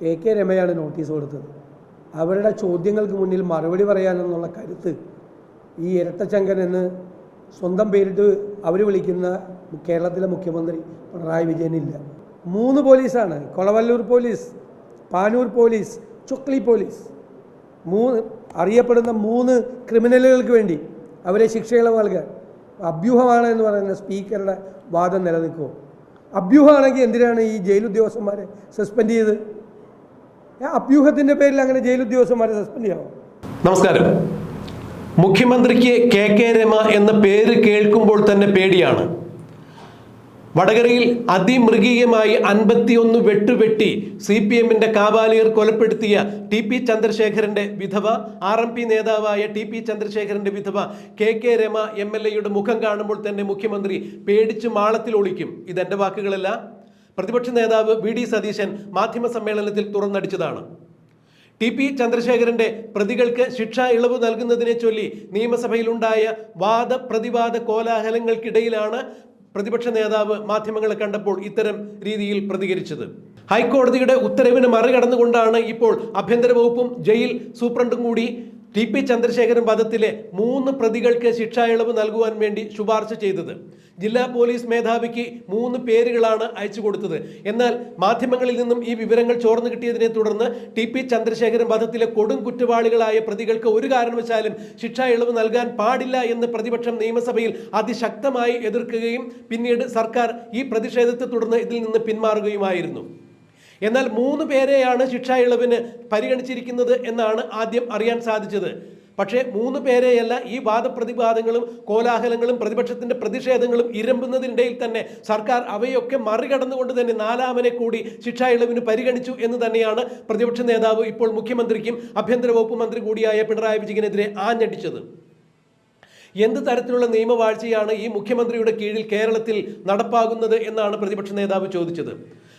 KK രമയാണ് notice കൊടുത്തത്. അവരുടെ ചോദ്യങ്ങൾക്ക് മുന്നിൽ മറുപടി പറയാനെന്നുള്ള കരുത്ത് ഈ ഇരട്ടച്ചങ്കൻ എന്ന് സ്വന്തം പേരിട്ട് അവർ വിളിക്കുന്ന കേരളത്തിലെ മുഖ്യമന്ത്രി പിണറായി വിജയനില്ല. 3 പോലീസാണ്, Kolavallur police, Panoor police, Chokli police, അറിയപ്പെടുന്ന 3 ക്രിമിനലുകൾക്ക് വേണ്ടി അവരെ ശിക്ഷയിളവ് നൽകാൻ അഭ്യൂഹമാണ് എന്ന് പറയുന്ന സ്പീക്കറുടെ വാദം നിലനിൽക്കുമോ? അഭ്യൂഹമാണെങ്കിൽ എന്തിനാണ് ഈ ജയിൽ ഉദ്യോഗസ്ഥന്മാരെ സസ്പെൻഡ് ചെയ്ത്? അഭ്യൂഹത്തിൻ്റെ പേരിൽ അങ്ങനെ ജയിൽ ഉദ്യോഗസ്ഥന്മാരെ സസ്പെൻഡ് ചെയ്യാമോ? നമസ്കാരം. മുഖ്യമന്ത്രിക്ക് KK രമ എന്ന പേര് കേൾക്കുമ്പോൾ തന്നെ പേടിയാണ്. വടകരയിൽ അതിമൃഗീയമായി 51 വെട്ടുവെട്ടി CPMന്റെ കാബാലിയർ കൊലപ്പെടുത്തിയ TP ചന്ദ്രശേഖരന്റെ വിധവ, RMP നേതാവായ TP ചന്ദ്രശേഖരന്റെ വിധവ KK രമ MLA മുഖം കാണുമ്പോൾ തന്നെ മുഖ്യമന്ത്രി പേടിച്ച് മാളത്തിൽ ഒളിക്കും. ഇതെന്റെ വാക്കുകളല്ല, പ്രതിപക്ഷ നേതാവ് VD സതീശൻ മാധ്യമ സമ്മേളനത്തിൽ തുറന്നടിച്ചതാണ്. TP ചന്ദ്രശേഖരന്റെ പ്രതികൾക്ക് ശിക്ഷാ ഇളവ് നൽകുന്നതിനെ ചൊല്ലി നിയമസഭയിലുണ്ടായ വാദപ്രതിവാദ കോലാഹലങ്ങൾക്കിടയിലാണ് പ്രതിപക്ഷ നേതാവ് മാധ്യമങ്ങളെ കണ്ടപ്പോൾ ഇത്തരം രീതിയിൽ പ്രതികരിച്ചത്. ഹൈക്കോടതിയുടെ ഉത്തരവിന് മറികടന്നുകൊണ്ടാണ് ഇപ്പോൾ ആഭ്യന്തര വകുപ്പും ജയിൽ സൂപ്രണ്ടും കൂടി TP ചന്ദ്രശേഖരൻ വധത്തിലെ 3 പ്രതികൾക്ക് ശിക്ഷാ ഇളവ് നൽകുവാൻ വേണ്ടി ശുപാർശ ചെയ്തത്. ജില്ലാ പോലീസ് മേധാവിക്ക് 3 പേരുകളാണ് അയച്ചു കൊടുത്തത്. എന്നാൽ മാധ്യമങ്ങളിൽ നിന്നും ഈ വിവരങ്ങൾ ചോർന്നു കിട്ടിയതിനെ തുടർന്ന് TP ചന്ദ്രശേഖരൻ വധത്തിലെ കൊടും കുറ്റവാളികളായ പ്രതികൾക്ക് ഒരു കാരണവശാലും ശിക്ഷാ ഇളവ് നൽകാൻ പാടില്ല എന്ന് പ്രതിപക്ഷം നിയമസഭയിൽ അതിശക്തമായി എതിർക്കുകയും പിന്നീട് സർക്കാർ ഈ പ്രതിഷേധത്തെ തുടർന്ന് ഇതിൽ നിന്ന് പിന്മാറുകയുമായിരുന്നു. എന്നാൽ 3 പേരെയാണ് ശിക്ഷാ ഇളവിന് പരിഗണിച്ചിരിക്കുന്നത് എന്നാണ് ആദ്യം അറിയാൻ സാധിച്ചത്. പക്ഷേ 3 പേരെയല്ല. ഈ വാദപ്രതിവാദങ്ങളും കോലാഹലങ്ങളും പ്രതിപക്ഷത്തിന്റെ പ്രതിഷേധങ്ങളും ഇരമ്പുന്നതിനിടയിൽ തന്നെ സർക്കാർ അവയൊക്കെ മറികടന്നുകൊണ്ട് തന്നെ 4-മനെ കൂടി ശിക്ഷാ ഇളവിന് പരിഗണിച്ചു എന്ന് തന്നെയാണ് പ്രതിപക്ഷ നേതാവ് ഇപ്പോൾ മുഖ്യമന്ത്രിക്കും ആഭ്യന്തര വകുപ്പ് മന്ത്രി കൂടിയായ പിണറായി വിജയനെതിരെ ആഞ്ഞടിച്ചത്. എന്ത് തരത്തിലുള്ള നിയമവാഴ്ചയാണ് ഈ മുഖ്യമന്ത്രിയുടെ കീഴിൽ കേരളത്തിൽ നടപ്പാകുന്നത് എന്നാണ് പ്രതിപക്ഷ നേതാവ് ചോദിച്ചത്.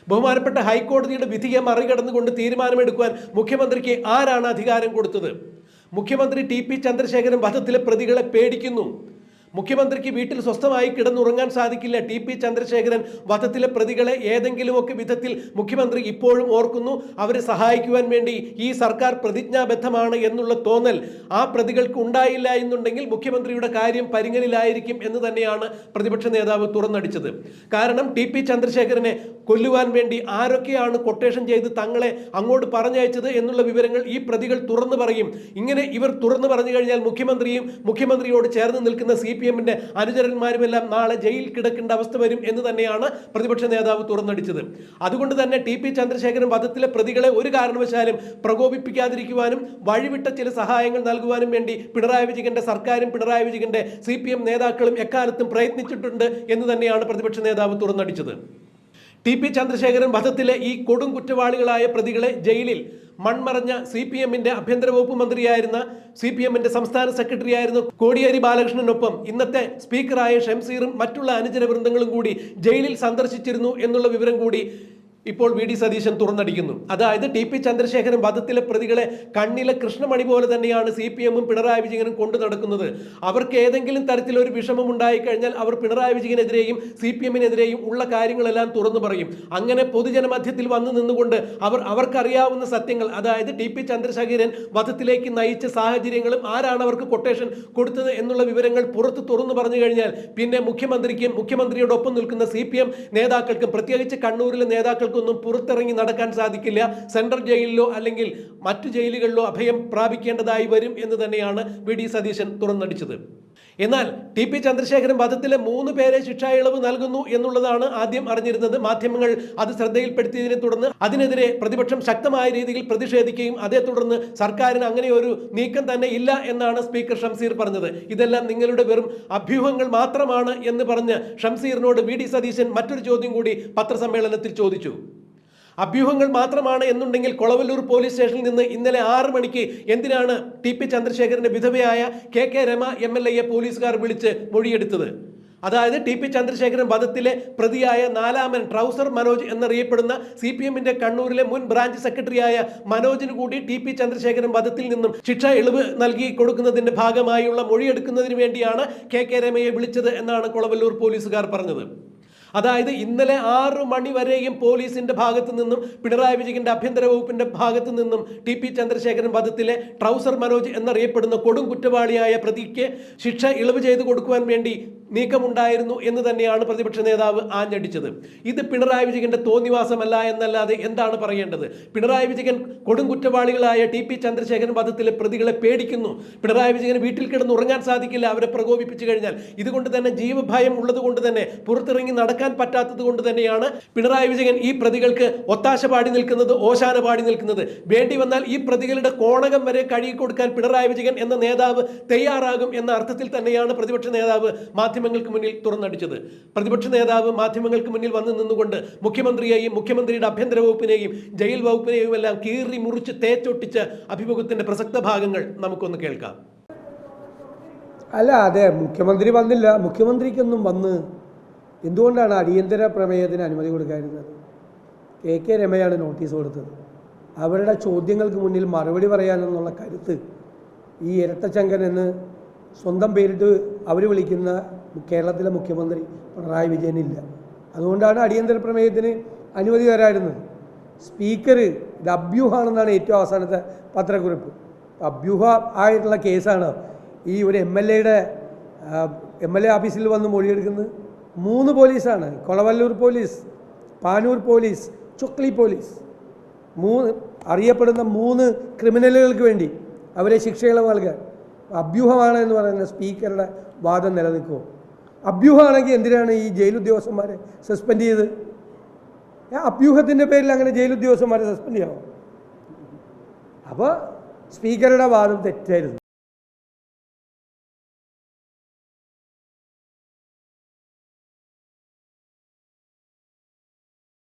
ബഹുമാനപ്പെട്ട ഹൈക്കോടതിയുടെ വിധിയെ മറികടന്നുകൊണ്ട് തീരുമാനമെടുക്കുവാൻ മുഖ്യമന്ത്രിക്ക് ആരാണ് അധികാരം കൊടുത്തത്? മുഖ്യമന്ത്രി TP ചന്ദ്രശേഖരൻ വധത്തിലെ പ്രതികളെ പേടിക്കുന്നു. മുഖ്യമന്ത്രിക്ക് വീട്ടിൽ സ്വസ്ഥമായി കിടന്നുറങ്ങാൻ സാധിക്കില്ല. TP ചന്ദ്രശേഖരൻ വധത്തിലെ പ്രതികളെ ഏതെങ്കിലുമൊക്കെ വിധത്തിൽ മുഖ്യമന്ത്രി ഇപ്പോഴും ഓർക്കുന്നു. അവരെ സഹായിക്കുവാൻ വേണ്ടി ഈ സർക്കാർ പ്രതിജ്ഞാബദ്ധമാണ് എന്നുള്ള തോന്നൽ ആ പ്രതികൾക്ക് ഉണ്ടായില്ല എന്നുണ്ടെങ്കിൽ മുഖ്യമന്ത്രിയുടെ കാര്യം പരിങ്ങലിലായിരിക്കും എന്ന് തന്നെയാണ് പ്രതിപക്ഷ നേതാവ് തുറന്നടിച്ചത്. കാരണം TP ചന്ദ്രശേഖരനെ കൊല്ലുവാൻ വേണ്ടി ആരൊക്കെയാണ് കൊട്ടേഷൻ ചെയ്ത് തങ്ങളെ അങ്ങോട്ട് പറഞ്ഞയച്ചത് എന്നുള്ള വിവരങ്ങൾ ഈ പ്രതികൾ തുറന്നു പറയും. ഇങ്ങനെ ഇവർ തുറന്നു പറഞ്ഞു കഴിഞ്ഞാൽ മുഖ്യമന്ത്രിയും മുഖ്യമന്ത്രിയോട് ചേർന്ന് നിൽക്കുന്ന CPMന്റെ അനുചരന്മാരുമെല്ലാം നാളെ ജയിലിൽ കിടക്കേണ്ട അവസ്ഥ വരും എന്ന് തന്നെയാണ് പ്രതിപക്ഷ നേതാവ് തുറന്നടിച്ചത്. അതുകൊണ്ട് തന്നെ TP ചന്ദ്രശേഖരൻ വധത്തിലെ പ്രതികളെ ഒരു കാരണവശാലും പ്രകോപിപ്പിക്കാതിരിക്കുവാനും വഴിവിട്ട ചില സഹായങ്ങൾ നൽകുവാനും വേണ്ടി പിണറായി വിജയന്റെ സർക്കാരും പിണറായി വിജയന്റെ CPM നേതാക്കളും എക്കാലത്തും പ്രയത്നിച്ചിട്ടുണ്ട് എന്ന് തന്നെയാണ് പ്രതിപക്ഷ നേതാവ് തുറന്നടിച്ചത്. TP ചന്ദ്രശേഖരൻ വധത്തിലെ ഈ കൊടും കുറ്റവാളികളായ പ്രതികളെ ജയിലിൽ മൺമറഞ്ഞ CPMന്റെ ആഭ്യന്തര വകുപ്പ് മന്ത്രിയായിരുന്ന CPMന്റെ സംസ്ഥാന സെക്രട്ടറി ആയിരുന്ന കോടിയേരി ബാലകൃഷ്ണനൊപ്പം ഇന്നത്തെ സ്പീക്കറായ ഷംസീറും മറ്റുള്ള അനുചര വൃന്ദങ്ങളും കൂടി ജയിലിൽ സന്ദർശിച്ചിരുന്നു എന്നുള്ള വിവരം കൂടി ഇപ്പോൾ VD സതീശൻ തുറന്നടിക്കുന്നു. അതായത് TP ചന്ദ്രശേഖരൻ വധത്തിലെ പ്രതികളെ കണ്ണിലെ കൃഷ്ണമണി പോലെ തന്നെയാണ് CPMും പിണറായി വിജയനും കൊണ്ടു നടക്കുന്നത്. അവർക്ക് ഏതെങ്കിലും തരത്തിലൊരു വിഷമം ഉണ്ടായിക്കഴിഞ്ഞാൽ അവർ പിണറായി വിജയനെതിരെയും CPMനെതിരെയും ഉള്ള കാര്യങ്ങളെല്ലാം തുറന്നു പറയും. അങ്ങനെ പൊതുജനമധ്യത്തിൽ വന്നു നിന്നുകൊണ്ട് അവർക്കറിയാവുന്ന സത്യങ്ങൾ, അതായത് TP ചന്ദ്രശേഖരൻ വധത്തിലേക്ക് നയിച്ച സാഹചര്യങ്ങളും ആരാണ് അവർക്ക് കൊട്ടേഷൻ കൊടുത്തത് എന്നുള്ള വിവരങ്ങൾ പുറത്ത് തുറന്നു പറഞ്ഞു കഴിഞ്ഞാൽ പിന്നെ മുഖ്യമന്ത്രിക്കും മുഖ്യമന്ത്രിയോടൊപ്പം നിൽക്കുന്ന CPM നേതാക്കൾക്കും, പ്രത്യേകിച്ച് കണ്ണൂരിലെ നേതാക്കൾക്കും ഒന്നും പുറത്തിറങ്ങി നടക്കാൻ സാധിക്കില്ല. സെൻട്രൽ ജയിലിലോ അല്ലെങ്കിൽ മറ്റു ജയിലുകളിലോ അഭയം പ്രാപിക്കേണ്ടതായി വരും എന്ന് തന്നെയാണ് VD സതീശൻ തുറന്നടിച്ചത്. എന്നാൽ TP ചന്ദ്രശേഖരൻ വധത്തിലെ 3 പേരെ ശിക്ഷാ ഇളവ് നൽകുന്നു എന്നുള്ളതാണ് ആദ്യം അറിഞ്ഞിരുന്നത്. മാധ്യമങ്ങൾ അത് ശ്രദ്ധയിൽപ്പെടുത്തിയതിനെ തുടർന്ന് അതിനെതിരെ പ്രതിപക്ഷം ശക്തമായ രീതിയിൽ പ്രതിഷേധിക്കുകയും അതേ തുടർന്ന് സർക്കാരിന് അങ്ങനെ ഒരു നീക്കം തന്നെ ഇല്ല എന്നാണ് സ്പീക്കർ ഷംസീർ പറഞ്ഞത്. ഇതെല്ലാം നിങ്ങളുടെ വെറും അഭ്യൂഹങ്ങൾ മാത്രമാണ് എന്ന് പറഞ്ഞ് ഷംസീറിനോട് VD സതീശൻ മറ്റൊരു ചോദ്യം കൂടി പത്രസമ്മേളനത്തിൽ ചോദിച്ചു. അഭ്യൂഹങ്ങൾ മാത്രമാണ് എന്നുണ്ടെങ്കിൽ കൊളവല്ലൂർ പോലീസ് സ്റ്റേഷനിൽ നിന്ന് ഇന്നലെ 6 മണിക്ക് എന്തിനാണ് TP ചന്ദ്രശേഖരന്റെ വിധവയായ KK രമ MLA പോലീസുകാർ വിളിച്ച് മൊഴിയെടുത്തത്? അതായത് TP ചന്ദ്രശേഖരൻ വധത്തിലെ പ്രതിയായ 4-മൻ ട്രൗസർ മനോജ് എന്നറിയപ്പെടുന്ന CPMന്റെ കണ്ണൂരിലെ മുൻ ബ്രാഞ്ച് സെക്രട്ടറിയായ മനോജിന് കൂടി TP ചന്ദ്രശേഖരൻ വധത്തിൽ നിന്നും ശിക്ഷ ഇളവ് നൽകി കൊടുക്കുന്നതിന്റെ ഭാഗമായുള്ള മൊഴിയെടുക്കുന്നതിന് വേണ്ടിയാണ് KK രമയെ വിളിച്ചത് എന്നാണ് കൊളവല്ലൂർ പോലീസുകാർ പറഞ്ഞത്. അതായത് ഇന്നലെ 6 മണി വരെയും പോലീസിന്റെ ഭാഗത്തു നിന്നും പിണറായി വിജയന്റെ ആഭ്യന്തര വകുപ്പിന്റെ ഭാഗത്തു നിന്നും TP ചന്ദ്രശേഖരൻ വധത്തിലെ ട്രൗസർ മനോജ് എന്നറിയപ്പെടുന്ന കൊടും കുറ്റവാളിയായ പ്രതിക്ക് ശിക്ഷ ഇളവ് ചെയ്തു കൊടുക്കുവാൻ വേണ്ടി നീക്കമുണ്ടായിരുന്നു എന്ന് തന്നെയാണ് പ്രതിപക്ഷ നേതാവ് ആഞ്ഞടിച്ചത്. ഇത് പിണറായി വിജയന്റെ തോന്നിവാസമല്ല എന്നല്ലാതെ എന്താണ് പറയേണ്ടത്? പിണറായി വിജയൻ കൊടും കുറ്റവാളികളായ TP ചന്ദ്രശേഖരൻ വധത്തിലെ പ്രതികളെ പേടിക്കുന്നു. പിണറായി വിജയന് വീട്ടിൽ കിടന്ന് ഉറങ്ങാൻ സാധിക്കില്ല അവരെ പ്രകോപിപ്പിച്ചു കഴിഞ്ഞാൽ. ഇതുകൊണ്ട് തന്നെ ജീവഭയം ഉള്ളത് കൊണ്ട് തന്നെ പുറത്തിറങ്ങി നടക്കാൻ പറ്റാത്തത് കൊണ്ട് തന്നെയാണ് പിണറായി വിജയൻ ഈ പ്രതികൾക്ക് ഒത്താശ പാടി നിൽക്കുന്നത്, ഓശാന പാടി നിൽക്കുന്നത്. വേണ്ടി വന്നാൽ ഈ പ്രതികളുടെ കോണകം വരെ കഴുകി കൊടുക്കാൻ പിണറായി വിജയൻ എന്ന നേതാവ് തയ്യാറാകും എന്ന അർത്ഥത്തിൽ തന്നെയാണ് പ്രതിപക്ഷ നേതാവ് മാധ്യമങ്ങൾക്ക് മുന്നിൽ തുറന്നടിച്ചത്. പ്രതിപക്ഷ നേതാവ് മാധ്യമങ്ങൾക്ക് മുന്നിൽ വന്നു നിന്നുകൊണ്ട് മുഖ്യമന്ത്രിയെയും മുഖ്യമന്ത്രിയുടെ ആഭ്യന്തര വകുപ്പിനെയും ജയിൽ വകുപ്പിനെയും എല്ലാം കീറി മുറിച്ച് തേച്ചൊട്ടിച്ച അഭിമുഖത്തിന്റെ പ്രസക്ത ഭാഗങ്ങൾ നമുക്കൊന്ന് കേൾക്കാം. അല്ല, അതെ, മുഖ്യമന്ത്രി വന്നില്ല. മുഖ്യമന്ത്രിക്കൊന്നും വന്ന് എന്തുകൊണ്ടാണ് അടിയന്തര പ്രമേയത്തിന് അനുമതി കൊടുക്കാതിരുന്നത്? KK രമയാണ് നോട്ടീസ് കൊടുത്തത്. അവരുടെ ചോദ്യങ്ങൾക്ക് മുന്നിൽ മറുപടി പറയാനെന്നുള്ള കരുത്ത് ഈ ഇരട്ടച്ചങ്കൻ എന്ന് സ്വന്തം പേരിട്ട് അവർ വിളിക്കുന്ന കേരളത്തിലെ മുഖ്യമന്ത്രി പിണറായി വിജയനില്ല. അതുകൊണ്ടാണ് അടിയന്തര പ്രമേയത്തിന് അനുമതി തരായിരുന്നത്. സ്പീക്കർ ഇത് അഭ്യൂഹമാണെന്നാണ് ഏറ്റവും അവസാനത്തെ പത്രക്കുറിപ്പ്. അഭ്യൂഹ ആയിട്ടുള്ള കേസാണ് ഈ ഒരു MLA ഓഫീസിൽ വന്ന് മൊഴിയെടുക്കുന്നത്. 3 പോലീസാണ്, Kolavallur police, Panoor police, Chokli police, അറിയപ്പെടുന്ന 3 ക്രിമിനലുകൾക്ക് വേണ്ടി അവരെ ശിക്ഷയിളവ് നൽകാൻ. അഭ്യൂഹമാണ് എന്ന് പറയുന്ന സ്പീക്കറുടെ വാദം നിലനിൽക്കുമോ? അഭ്യൂഹമാണെങ്കിൽ എന്തിനാണ് ഈ ജയിൽ ഉദ്യോഗസ്ഥന്മാരെ സസ്പെൻഡ് ചെയ്ത്? അഭ്യൂഹത്തിൻ്റെ പേരിൽ അങ്ങനെ ജയിൽ ഉദ്യോഗസ്ഥന്മാരെ സസ്പെൻഡ് ചെയ്യാമോ? അപ്പോൾ സ്പീക്കറുടെ വാദം തെറ്റായിരുന്നു.